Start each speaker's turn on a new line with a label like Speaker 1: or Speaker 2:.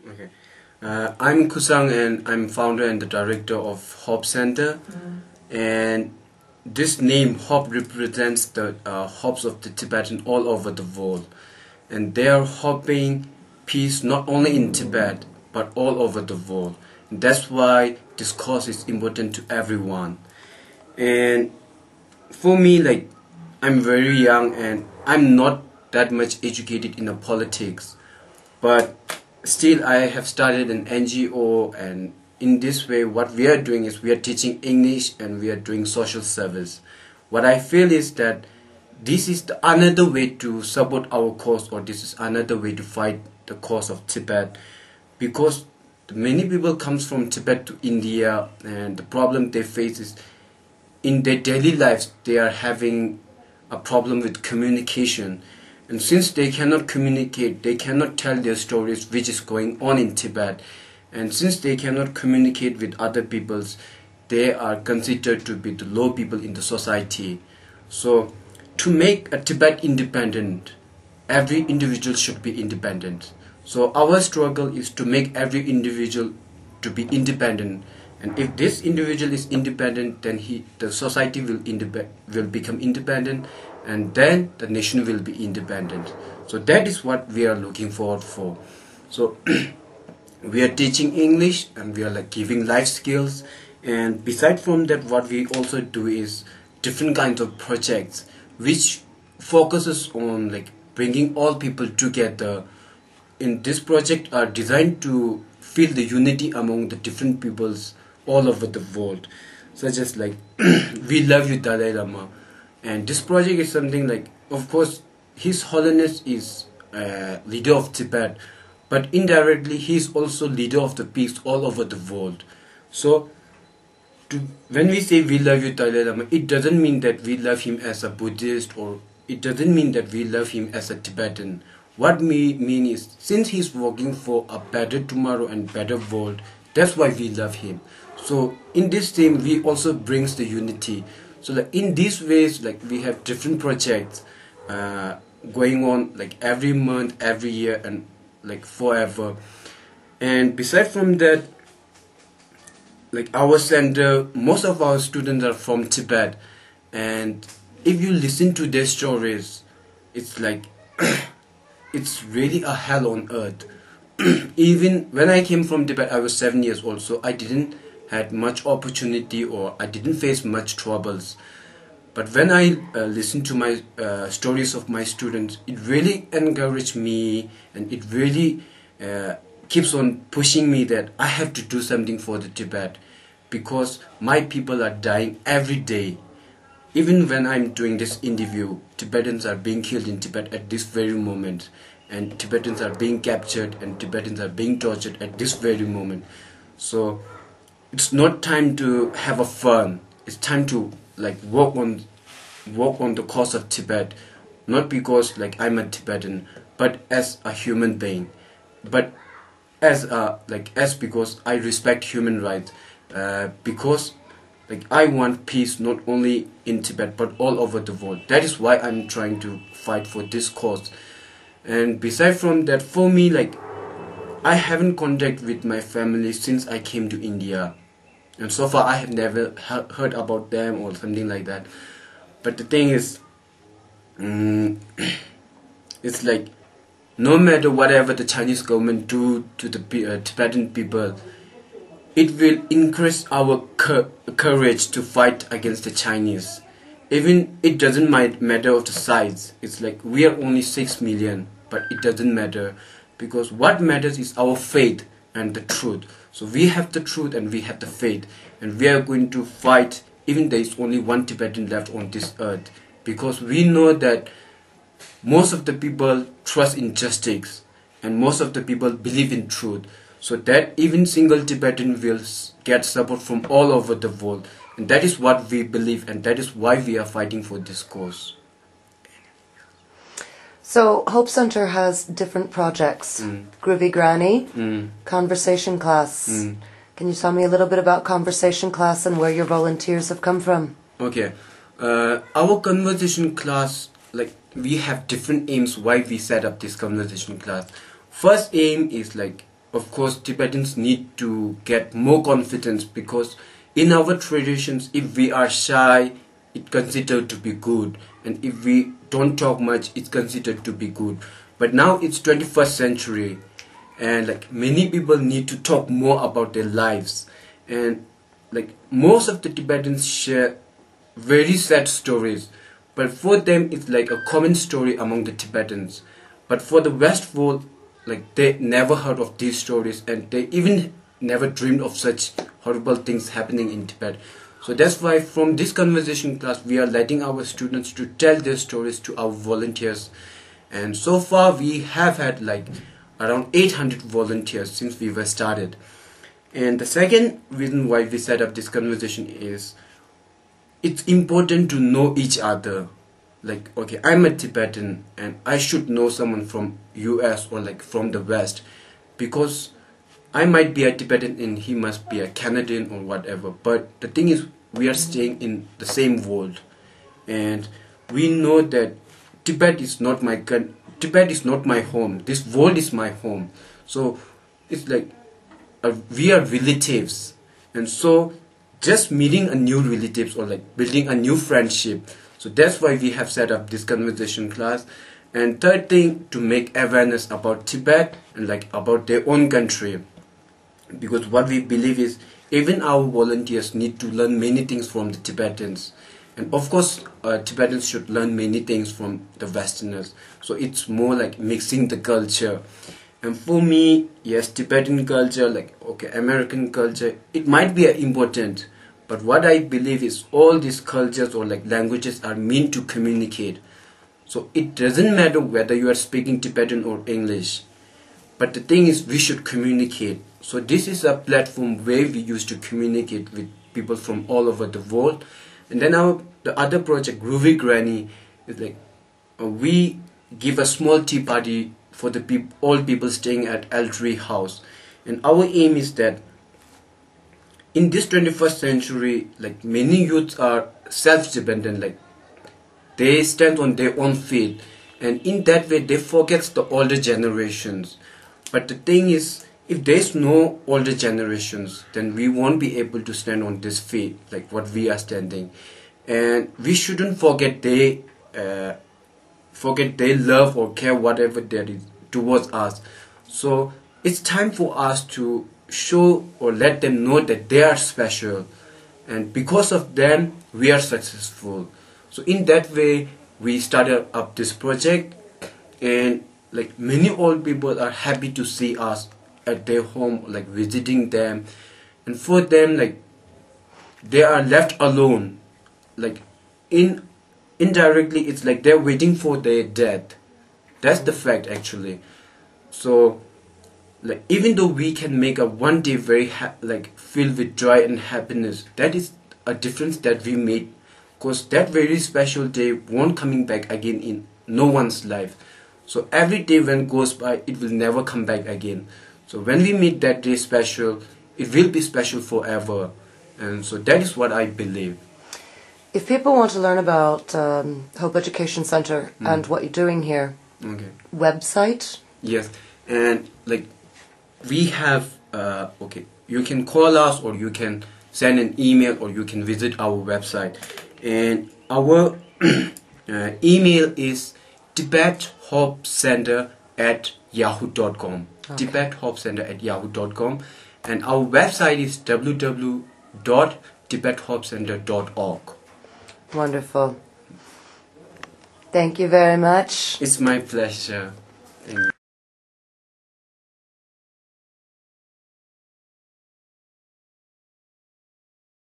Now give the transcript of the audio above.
Speaker 1: Okay. I'm Kusang and I'm founder and the director of Hope Center. And this name, Hope, represents the hopes of the Tibetan all over the world. And they are hoping peace not only in Tibet, but all over the world. And that's why this cause is important to everyone. And for me, like, I'm very young and I'm not that much educated in the politics. But still, I have started an NGO, and in this way, what we are doing is we are teaching English and we are doing social service. What I feel is that this is another way to support our cause, or this is another way to fight the cause of Tibet, because many people comes from Tibet to India, and the problem they face is in their daily lives they are having a problem with communication. And since they cannot communicate, they cannot tell their stories which is going on in Tibet. And since they cannot communicate with other peoples, they are considered to be the low people in the society. So to make a Tibet independent, every individual should be independent. So our struggle is to make every individual to be independent. And if this individual is independent, then the society will become independent, and then the nation will be independent. So that is what we are looking forward for. So we are teaching English and we are like giving life skills, and beside from that, what we also do is different kinds of projects which focuses on like bringing all people together. In this project are designed to feel the unity among the different peoples all over the world, such as like we love you Dalai Lama. And this project is something like, of course, His Holiness is leader of Tibet, but indirectly he is also leader of the peace all over the world. So when we say we love you Dalai Lama, it doesn't mean that we love him as a Buddhist, or it doesn't mean that we love him as a Tibetan. What we mean is, since he's working for a better tomorrow and better world, that's why we love him. So in this thing, we also brings the unity. So like in these ways, like we have different projects going on like every month, every year, and like forever. And beside from that, like our center, most of our students are from Tibet, and if you listen to their stories, it's like it's really a hell on earth. Even when I came from Tibet, I was 7 years old, so I didn't had much opportunity, or I didn't face much troubles. But when I listen to my stories of my students, it really encouraged me, and it really keeps on pushing me that I have to do something for the Tibet, because my people are dying every day. Even when I'm doing this interview, Tibetans are being killed in Tibet at this very moment, and Tibetans are being captured, and Tibetans are being tortured at this very moment. So it's not time to have a fun. It's time to like work on the cause of Tibet, not because like I'm a Tibetan, but as a human being, but as because I respect human rights, because like I want peace not only in Tibet but all over the world. That is why I'm trying to fight for this cause. And beside from that, for me, like I haven't contact with my family since I came to India. And so far I have never heard about them or something like that. But the thing is, it's like no matter whatever the Chinese government do to the Tibetan people, it will increase our courage to fight against the Chinese. Even it doesn't matter of the size. It's like we are only 6 million, but it doesn't matter, because what matters is our faith and the truth. So we have the truth and we have the faith, and we are going to fight even there is only one Tibetan left on this earth, because we know that most of the people trust in justice and most of the people believe in truth, so that even single Tibetan will get support from all over the world. And that is what we believe, and that is why we are fighting for this cause.
Speaker 2: So Hope Center has different projects. Groovy Granny, Conversation Class. Can you tell me a little bit about Conversation Class and where your volunteers have come from?
Speaker 1: Okay. Our Conversation Class, like we have different aims why we set up this Conversation Class. First aim is like, of course Tibetans need to get more confidence, because in our traditions, if we are shy, it's considered to be good, and if we don't talk much, it's considered to be good. But now it's 21st century, and like many people need to talk more about their lives, and like most of the Tibetans share very sad stories, but for them it's like a common story among the Tibetans. But for the West world, like they never heard of these stories, and they even never dreamed of such horrible things happening in Tibet. So that's why from this conversation class we are letting our students to tell their stories to our volunteers, and so far we have had like around 800 volunteers since we were started. And the second reason why we set up this conversation is it's important to know each other. Like, okay, I'm a Tibetan and I should know someone from US or like from the West, because I might be a Tibetan and he must be a Canadian or whatever. But the thing is, we are staying in the same world, and we know that Tibet is not my Tibet is not my home. This world is my home. So it's like we are relatives, and so just meeting a new relatives or like building a new friendship. So that's why we have set up this conversation class. And third thing, to make awareness about Tibet and like about their own country, because what we believe is even our volunteers need to learn many things from the Tibetans, and of course Tibetans should learn many things from the Westerners. So it's more like mixing the culture. And for me, yes, Tibetan culture, like okay, American culture, it might be important, but what I believe is all these cultures or like languages are meant to communicate. So it doesn't matter whether you are speaking Tibetan or English, but the thing is we should communicate. So this is a platform where we used to communicate with people from all over the world. And then the other project, Groovy Granny, is like we give a small tea party for the all people staying at Eltree House. And our aim is that in this 21st century, like many youths are self-dependent, like they stand on their own feet, and in that way they forget the older generations. But the thing is, if there's no older generations, then we won't be able to stand on this feet like what we are standing. And we shouldn't forget their love or care whatever there is towards us. So it's time for us to show or let them know that they are special, and because of them we are successful. So in that way we started up this project, and like many old people are happy to see us at their home, like visiting them. And for them, like they are left alone, like indirectly it's like they're waiting for their death. That's the fact actually. So like even though we can make a one day very like filled with joy and happiness, that is a difference that we made, because that very special day won't coming back again in no one's life. So every day when goes by, it will never come back again. So when we make that day special, it will be special forever. And so that is what I believe.
Speaker 2: If people want to learn about Hope Education Center and what you're doing here,
Speaker 1: Okay.
Speaker 2: website?
Speaker 1: Yes, and like we have okay, you can call us or you can send an email or you can visit our website, and our email is tibethopecenter@yahoo.com.
Speaker 2: Okay.
Speaker 1: tibethopecenter@yahoo.com, and our website is www.tibethopecenter.org.
Speaker 2: Wonderful. Thank you very much.
Speaker 1: It's my pleasure.